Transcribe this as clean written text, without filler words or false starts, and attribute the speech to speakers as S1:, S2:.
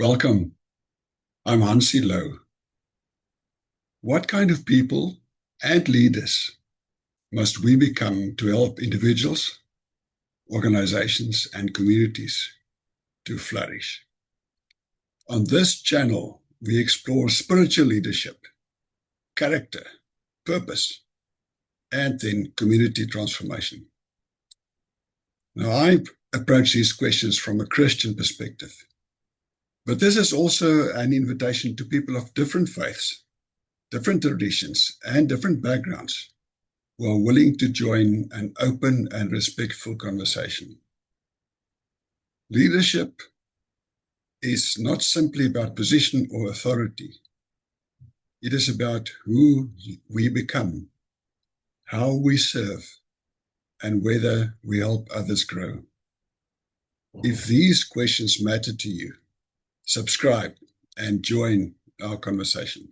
S1: Welcome. I'm Hansie Low. What kind of people and leaders must we become to help individuals, organizations, and communities to flourish? On this channel, we explore spiritual leadership, character, purpose, and then community transformation. Now, I approach these questions from a Christian perspective, but this is also an invitation to people of different faiths, different traditions, and different backgrounds who are willing to join an open and respectful conversation. Leadership is not simply about position or authority. It is about who we become, how we serve, and whether we help others grow. If these questions matter to you, subscribe and join our conversation.